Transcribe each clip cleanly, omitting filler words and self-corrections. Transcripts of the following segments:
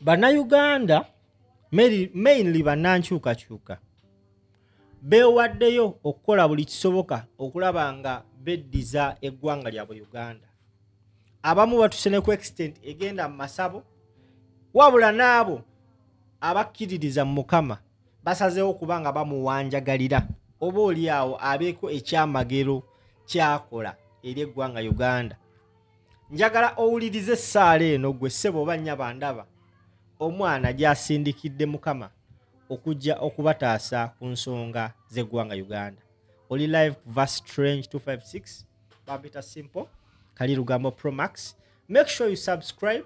Bannayuganda mainly bannankyukakyuka beewaddeyo okukola buli kisoboka okulaba nga beddiza eggwanga lyabwe Uganda. Abamu batuse ne ku extent egenda mu masabo, wabula n'abo abakkiririza mu Mukama basazeewo kubanga bamuwanjagalira oba oli awo abeeko ekyamagero kyakola eri eggwanga Uganda. Njagala owulirize essaala eno gwe ssebo oba nnyaba ndaba omwana gy'asindikidde Mukama okujja okubataasa ku nsonga z'eggwanga Uganda. Oli live verse strange 256 Babita Simple Kali Lugambo Pro Max. Make sure you subscribe,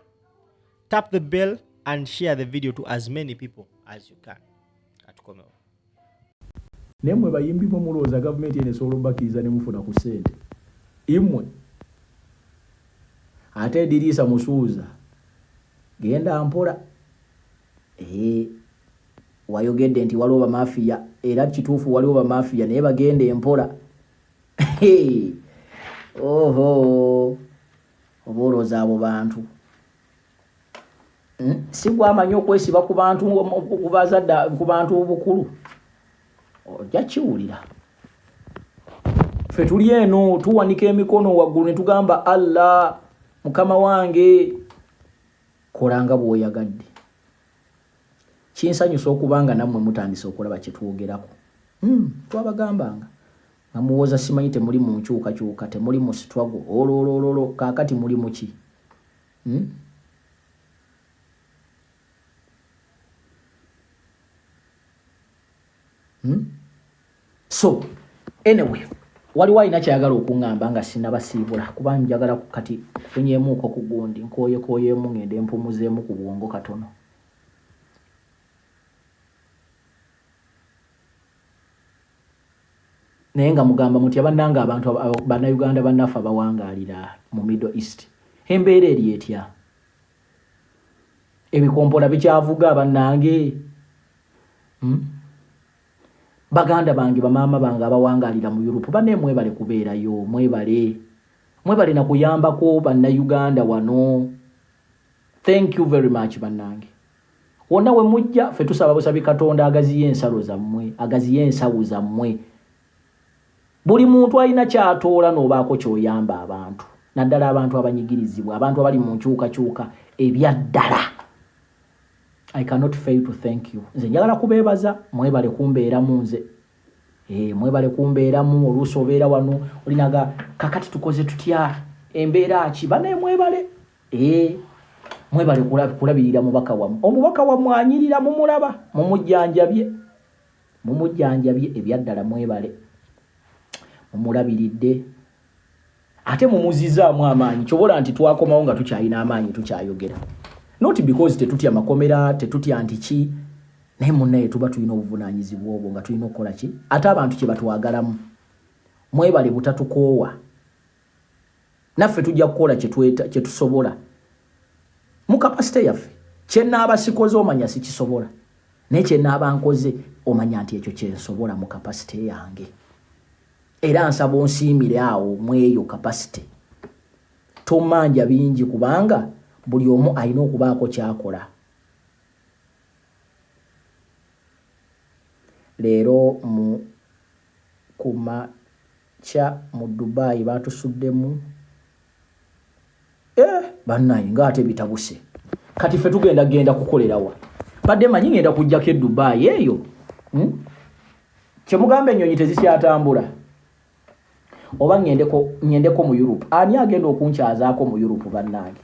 tap the bell and share the video to as many people as you can. Katukomewo. Nemwe bayimbi mu mulooza government ene solo bakiriza ne mufuna ku ssente. Imwe ate Dirisa Musuuza genda mpola wayogedde nti waliwo bamafiya era kituufu waliwo bamafiya naye bagende empola. Oho obolooza abo bantu si gwamanyi okwesiba ku bantu kubazadda ku bantu obukulu ojja kiwulira. Ffe tuli eno tuwanika emikono waggulu ne tugamba Allah Mukama wange kolanga bw'oyagadde. Kinsanyusa okubanga nammwe mutandise okulaba kye twogerako. Twabagambanga nga muwooza simanyi temuli mu nkyukakyuka, temuli mu struggle, ololololo kaakati muli mu ki? So anyway, waliwo alina kyayagala okuŋŋamba nga sinnabasiibula kuba njagala kati funyeemuuko ku gundi nkooyeemu ngende mpumuzeemu ku bwongo katono. Naye nga mugamba muti abannanga abantu bannayuganda bannaffe abawangaalira mu Middle East embeera eri etya? Ebikompola bikyavuga bannange? Baganda bange bamaama bange abawangaalira mu Europe banne mwebale kubeerayo, mwebale na kuyambako bannayuganda wano. Thank you very much bannange. Wonna we mujja ffe tusaba busabi Katonda agaziye ensalo zammwe, agaziye ensawo zammwe. Buli muntu alina kyatoola n'obaako ky'oyamba abantu, naddala abantu abanyigirizibwa, abantu abali mu nkyukakyuka ebyaddala. I cannot fail to thank you. Nze njagala kubeebaza, mwebale kumbeeramu nze. Mwebale kumbeeramu oluusi obeera wano olinaga kakati tukoze tutya embeera ki banaye mwebale. Mwebale kulabirira mubaka wamu. Omubaka wamu anyirira mumulaba, mumujjanjabye ebyaddala mwebale. Mumulabiridde ate mumuzizaamu amaanyi kyobola nti twakomawo nga tukyalina amaanyi tukyayogera. Not because tetutya makomera, tetutya nti ki, naye munnaye tuba tulina obuvunaanyizibwa obwo nga tulina okukola ki ate abantu kye batwagalamu. Mwebale butatukoowa, naffe tujja kukola kye tusobola mu kapasite yaffe. Kye nnaaba sikoze omanya sikisobola, naye kye nnaaba nkoze omanya nti ekyo kye nsobola mu kapasite yange. Era nsaba onsiimire awo mweyo kapasite. Tomanja bingi kubanga buli omu alina okubaako kyakola. Leero mu kumakya mu Dubai batusuddemu bannaye ng'ate bitabuse. Kati ffe tugenda kukolerawa. Badde manyi ngenda kujjako e Dubai eyo. Kye mugamba ennyonyi tezikyatambula. Oba ngendeko mu Europe. Ani agenda okunkyazaako mu Europe bannange?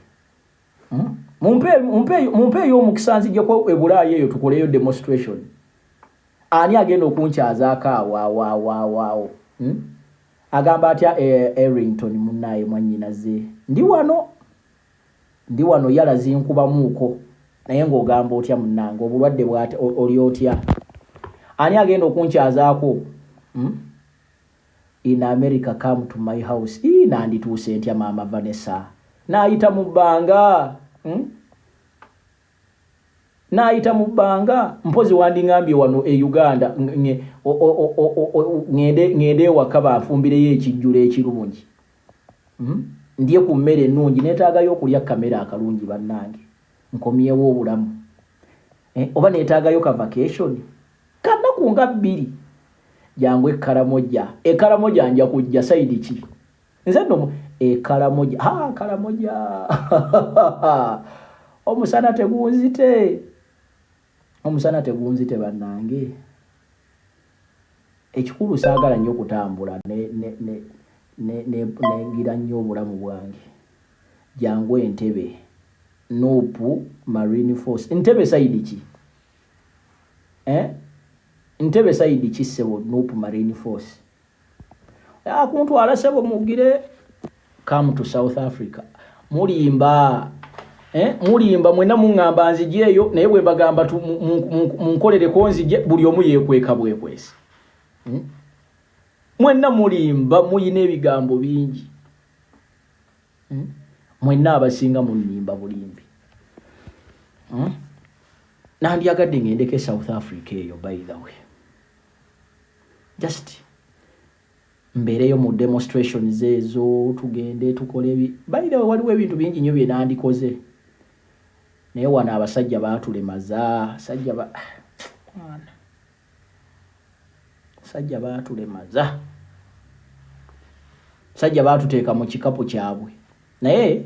Mumpeeyo omukisa nzijjeko ebulaayi eyo tukoleyo demonstration. Ani agenda okunkyazaako awo? Agamba atya Errington munnaye mwannyinaze. Ndi wano yala zinkubamuuko. Naye ng'ogamba otya munnange obulwadde bw'ate oli otya? Ani agenda okunkyazaako? In America, come to my house. Nandituuse ntya Mama Vanessa. Naayita mu bbanga. Mpozi wandingambye wano e Uganda ngende ewaka banfumbireyo ekijjulo ekirungi. Ndye ku mmere ennungi neetaagayo okulya kamera akalungi bannange. Nkomyewo obulamu. oba neetaagayo ka vacation kanaku nga 2 jangu ekalamoja nja kujja side ki nze nno kalamoja omusana tegunzite bannange ekikulu saagala nnyo okutambula nengira nnyo obulamu bwange jangu Entebbe Nuupu Marine Force Entebbe side ki Entebbe side ki sebo Nuupu Marine Force akuntwala sebo mugire come to South Africa mulimba mwena muŋŋamba nzijeeyo naye bwe bagamba munkolereko nzije buli omu yeekweka bwekwesi mwenna mulimba muyina ebigambo bingi mwenna abasinga munimba bulimbi nandyagadde ngendeko South Africa eyo by the way just mbeereyo mu demonstrations ezo tugende tukole by the way waliwo ebintu bingi nnyo bye nandikoze naye wano abasajja baatulemaza sajja baatuteeka mu kikapu kyabwe naye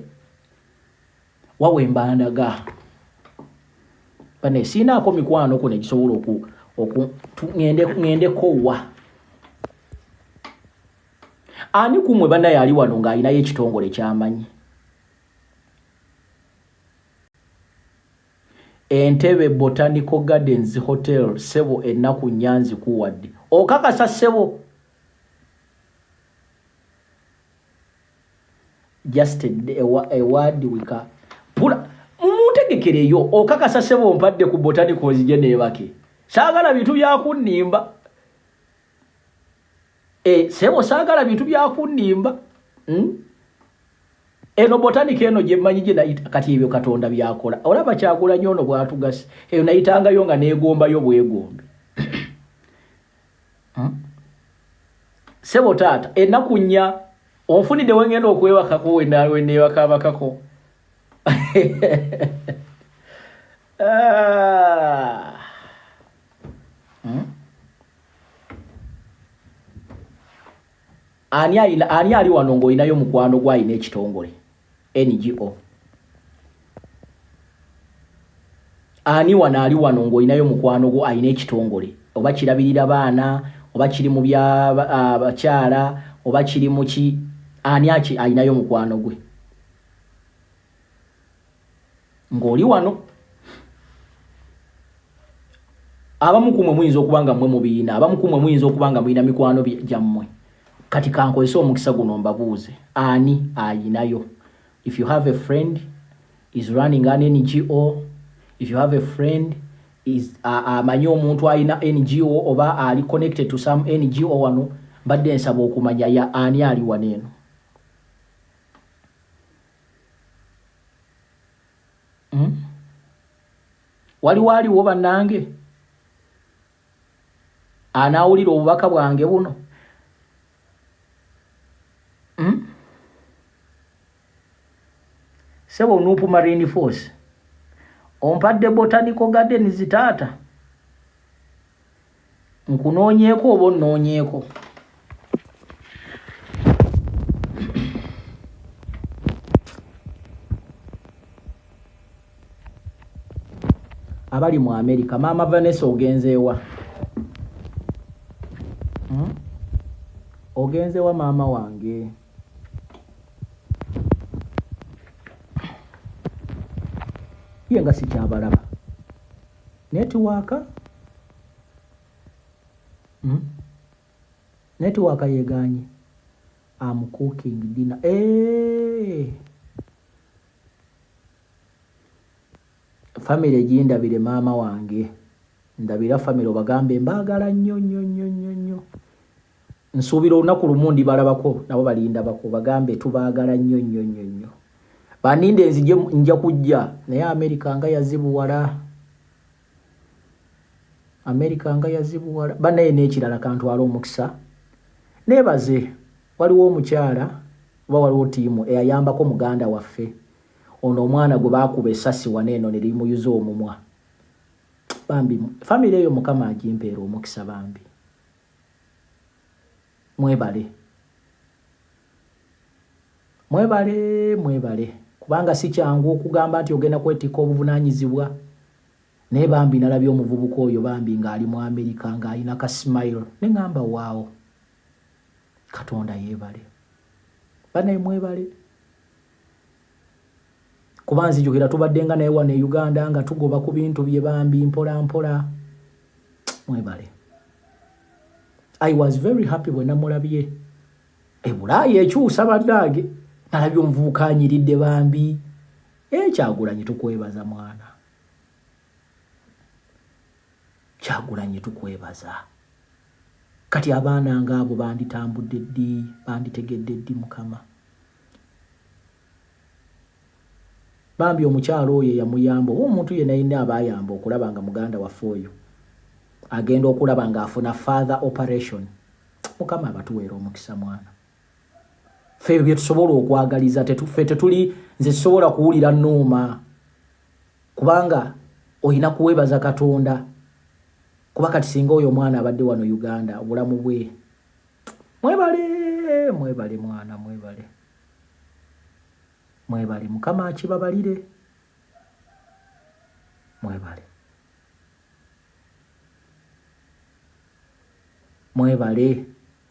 wawe mbandaga bane sinaako mikwano ko nekisobola ngendekowa ani kumwe banaye ali wano ng'alinayo ekitongole kyamanyi Entebbe Botanical Gardens Hotel sebo ennaku nyanzi kuwadde okakasa sebo just a word wika pula mumutegekereyo okakasa sebo mpadde ku Botanical nzije neebake saagala bintu byakunnimba sebo saagala bintu byakunnimba eno Botanical eno gye mmanyi gye nayita kati ebyo Katonda byakola olaba kyagula nnyo ono bwatugasi eyo nayitangayo nga neegombayo bwegombe sebo taata ennaku nnya onfunidde wengenda okwewakako weneewakabakako ani ali wano ng'olinayo mukwano gw'alina ekitongole NGO ani wano ali wano ng'olinayo mukwano gwo alina ekitongole oba kirabirira baana oba kiri mu bakyala oba kiri mu ki ani alinayo mukwano gwe ng'oli wano abamu kumwe muyinza okuba nga mmwe mubiina abamu kumwe muyinza okuba nga mulina mikwano gyammwe kati kankozesa omukisa guno mbabuuze ani ayinayo if you have a friend is running an NGO if you have a friend is amanyi omuntu ayina NGO oba ali connected to some NGO wano mbadde nsaba okumanya ya ani ali waneeno waliwo bannange anaawulira obubaka bwange buno sebo Nuupu Marine Force ompadde Botanical Gardens taata nkunoonyeeko oba onnoonyeeko abali mu America Mama Vanessa ogenzeewa ogenzeewa maama wange ye nga sikyabalaba netiwaaka netiwaaka yeganye am cooking dinner family egindabire maama wange ndabira family obagambe mbaagala nnyo nsuubira olunaku lumu ndibalabako nabo balindabako bagambe tubaagala nnyo baninde nzije nja kujja naye America nga yazibuwala banaye n'ekirala kantwala omukisa nebaze waliwo omukyala oba waliwo tiimu eyayambako muganda waffe ono omwana gwe baakuba essasi waneeno ne limuyuza omumwa bambi family eyo mukama agimpeera omukisa bambi mwebale kubanga si kyangu okugamba nti ogenda kwetikka obuvunaanyizibwa naye bambi nalabye omuvubuka oyo bambi ng'ali mu Amerika ng'alina ka smile ne ngamba waawo Katonda yeebale banaye mwebale kuba nzijukira tubadde nga naye wano e Uganda nga tugoba ku bintu bye bambi mpola mpola mwebale I was very happy bwe namulabye Bulaaya ekyusa baddaage nalabye omuvubuka anyiridde bambi Kyagulanyi tukwebaza mwana Kyagulanyi tukwebaza kati abaana ng'abo banditambudde ddi banditegedde ddi mukama bambi omukyalo oyo yamuyamba omuntu yenna yenna abayamba okulaba nga muganda waffe oyo agenda okulaba ng'afuna further operation mukama abatuweera omukisa mwana ffe bye tusobola okwagaliza ffe tetuli nze sisobola kuwulira nnuuma kubanga olina kuwebaza Katonda kuba kati singa oyo omwana abadde wano Uganda obulamu bwe mwebale mwana mwebale mukama akibabalire mwebale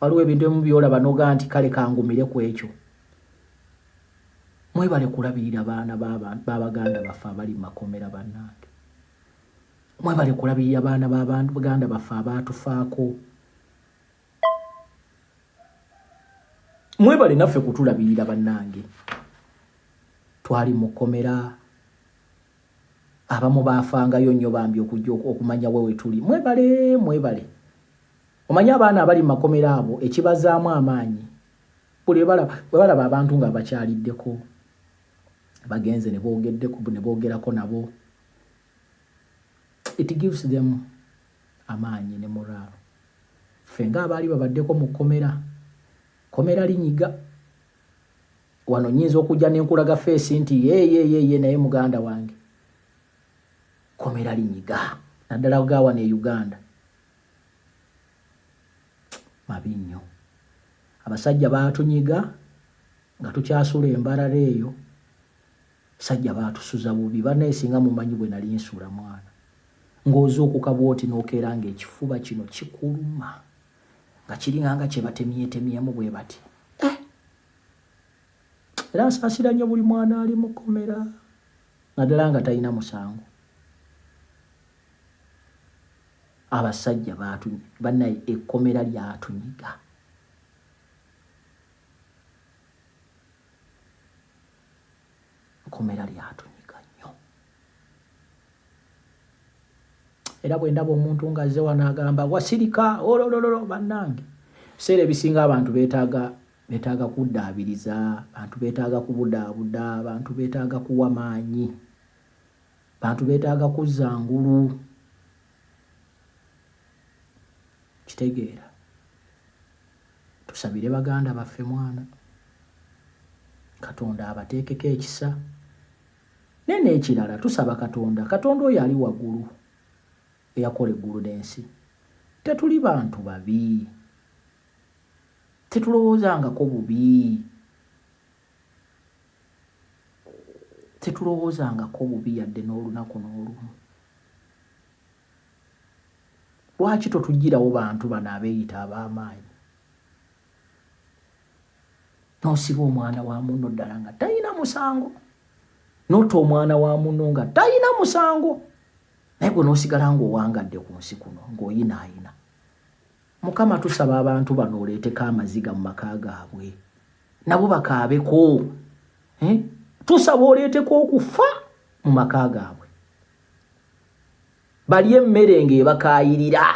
waliwo ebintu ebimu byolaba noga nti kale kangumire ku ekyo mwebale kulabirira abaana b'Abaganda baffe abali mu makomera bannange mwebale kulabirira abaana b'Abaganda baffe abaatufaako mwebale naffe kutulabirira bannange twali mu kkomera abamu baafangayo nnyo bambi okujja okumanya wewe tuli mwebale omanya abaana abali mu makomera abo ekibazaamu amaanyi buli balaba abantu nga bakyaliddeko bagenze ne boogerako nabo it gives them amaanyi ne morale ffe ng'abaali babaddeko mu komera linyiga wano nyinza okujja n'enkulaga feesi nti ye naye muganda wange komera linyiga naddala gawana e Uganda mabi nnyo abasajja baatunyiga nga tukyasula embalala eyo sajja baatusuza bubi banneesinga mumanyi bwe nali nsuula mwana ng'oza okukabwoti n'okeera ng'ekifuba kino kikuluma nga kiringanga kye batemyetemyemu bwe bati era nsaasira nnyo buli mwana ali mu kkomera naddala nga talina musango abasajja baatunyiga bannaye ekkomera lyatunyiga nnyo era bwe ndaba omuntu ng'azze wano agamba wasirika ololololo bannange biseera ebisinga abantu beetaaga kuddaabiriza abantu beetaaga kubudaabuda abantu beetaaga kuwa maanyi abantu beetaaga kuzza ngulu kitegeera tusabire baganda baffe mwana Katonda abateekeko ekisa naye n'ekirala tusaba Katonda oyo ali waggulu eyakola eggulu n'ensi tetuli bantu babi tetulowoozangako bubi yadde n'olunaku n'olumu lwaki totugirawo bantu bano abeeyita ab'amaanyi n'osiba omwana wa munno ddala nga talina musango n'otta omwana wa munno nga talina musango naye gwe n'osigala ng'owangadde ku nsi kuno ng'oyinaayina Mukama tusaba abantu bano oleeteko amaziga mu maka gaabwe nabo bakaabeko tusaba oleeteko okufa mu maka gaabwe bali emmere ng'ebakaayirira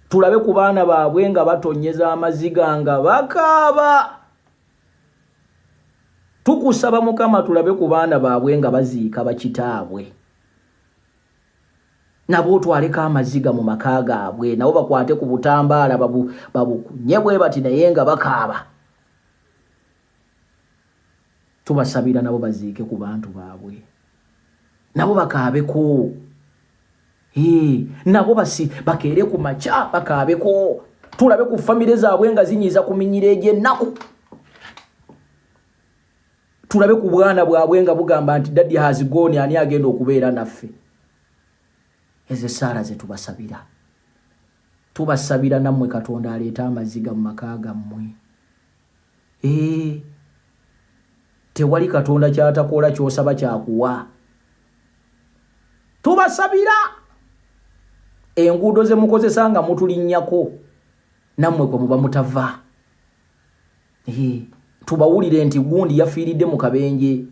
tulabe ku baana baabwe nga batonyeza amaziga nga bakaaba tukusaba Mukama tulabe ku baana baabwe nga baziika bakitaabwe nabo twaleko amaziga mu maka gaabwe nabo bakwate ku butambaala babukunye bwe bati naye nga bakaaba tubasabira nabo baziike ku bantu baabwe nabo bakaabeko nabo basi bakeere ku macha bakaabeko tulabe ku family zaabwe nga zinyiza kuminyira egy'ennaku tulabe ku bwana bwabwe nga bugamba nti daddy has gone ani agenda okubeera naffe ezo sala ze tubasabira nammwe Katonda aleeta amaziga mu maka gammwe tewali Katonda kyatakola kyosaba kyakuwa tubasabira enguudo ze mukozesa nga mutulinnyako nammwe kwe muba mutava tubawulire nti gundi yafiiridde mu kabenje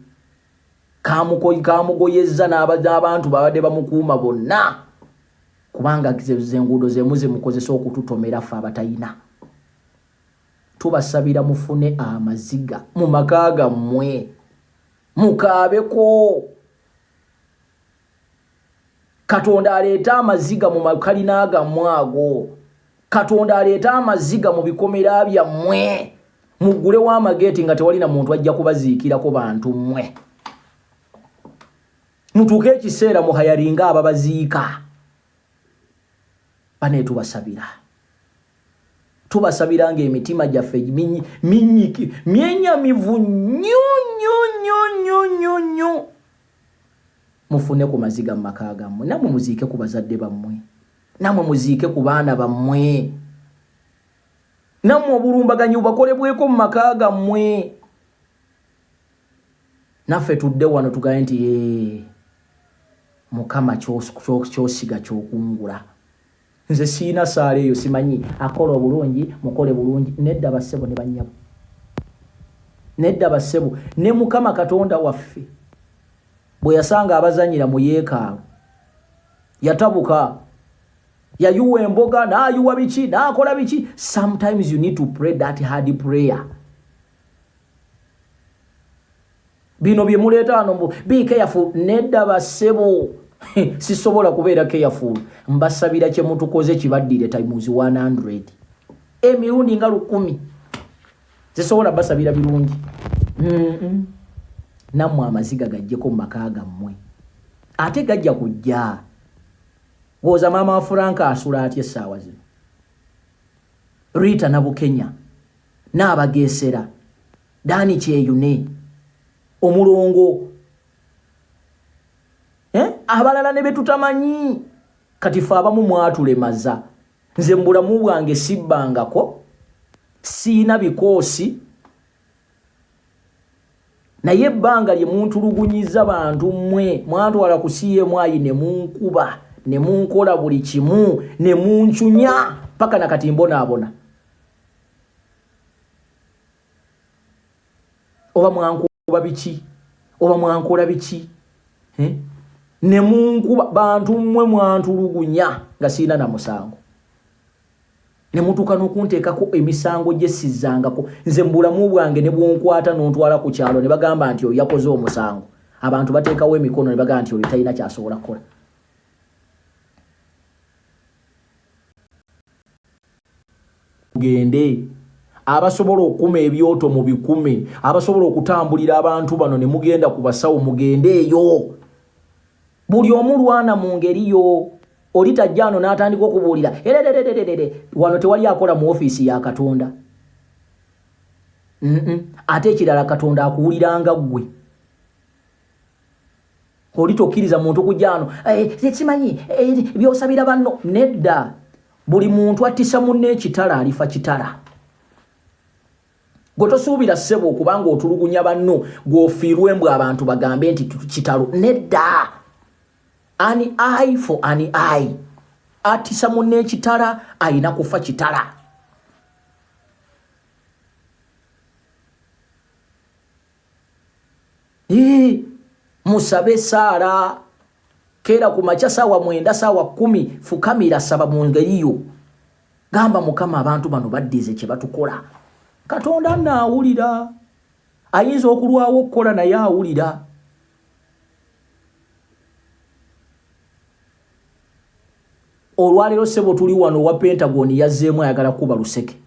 kamugoyezza n'abantu babadde bamukuuma bonna kubanga enguudo ze muze mukozesa okututomera ffe abatayina tubasabira mufune amaziga mu maka gammwe mukaabeko Katonda aleeta amaziga mu makalina gammwe ago Katonda aleeta amaziga mu bikomera byammwe mugule w'amageeti nga tewalina muntu ajja kubaziikirako bantu mmwe mutuuke ekiseera muhayaringa ababaziika bane tubasabira ng'emitima gyaffe myenyamivu nnyo mufune ku maziga mu maka gammwe namwe muziike ku bazadde bammwe namwe muziike ku baana bammwe namwe obulumbaganyi bubakolebweko mu maka gammwe naffe tudde wano tugaye nti Mukama kyosiga kyokungula nze siina saala eyo simanyi akola obulungi mukole bulungi nedda bassebo ne bannyabo nedda bassebo ne Mukama Katonda waffe bwe yasanga abazanyira mu yeekaalu yatabuka yayuwa emboga n'ayuwa biki n'akola biki sometimes you need to pray that hard prayer bino bye muleeta wano be careful nedda bassebo sisobola kubeera careful mbasabira kye mutukoze kibaddire times 100 emirundi nga 10 sisobola basabira birungi nammwe amaziga gajjeko mu maka gammwe ate gajja kujja woza mama wa Franka asula atya essaawa zino Rita Nabukenya n'abageesera Dani Kyeyune omulongo abalala ne betutamanyi kati fe abamu mwatulemaza nze mbulamu bwange sibbangako siina bikoosi naye ebbanga lye muntulugunyiza bantu mmwe mwantwala ku CMI ne munkuba ne munkola buli kimu ne munchunya paka nakati mbonaabona oba mwankuba biki oba mwankola biki ne munkuba bantu mmwe mwantulugunya nga siina na musango ne mutuka n'okunteekako emisango gye sizzangako nze mbulamu bwange ne bwonkwata n'ontwala ku kyalo ne bagamba nti oyo yakoze omusango abantu bateekawo emikono ne bagamba nti oyo talina kyasobola kukola mugende abasobola okukuma ebyoto mu bikume abasobola okutambulira abantu bano ne mugenda ku basawo mugende eyo buli omu lwana mu ngeri yo oli tajjano n'atandika okubuulira wano tewali akola mu ofiisi ya Katonda ate ekirala Katonda akuwuliranga ggwe oli tokkiriza muntu kujjano simanyi byosabira banno nedda buli muntu attisa munne ekitala alifa kitala gwe tosuubira ssebo okubanga otulugunya banno gw'ofiirwe mbwe abantu bagambe nti kitalo nedda ani eye for ani eye atisa munne ekitala ayina kufa kitala musabe saala kera ku makya saawa 9 saawa 10 fukamira saba mu ngeriyo gamba Mukama abantu bano baddize kye batukola Katonda naawulira ayinza okulwawo okukola naye awulira olwaliro sebo tuli wano wa Pentagon yazzeemu ayagala kuba luseke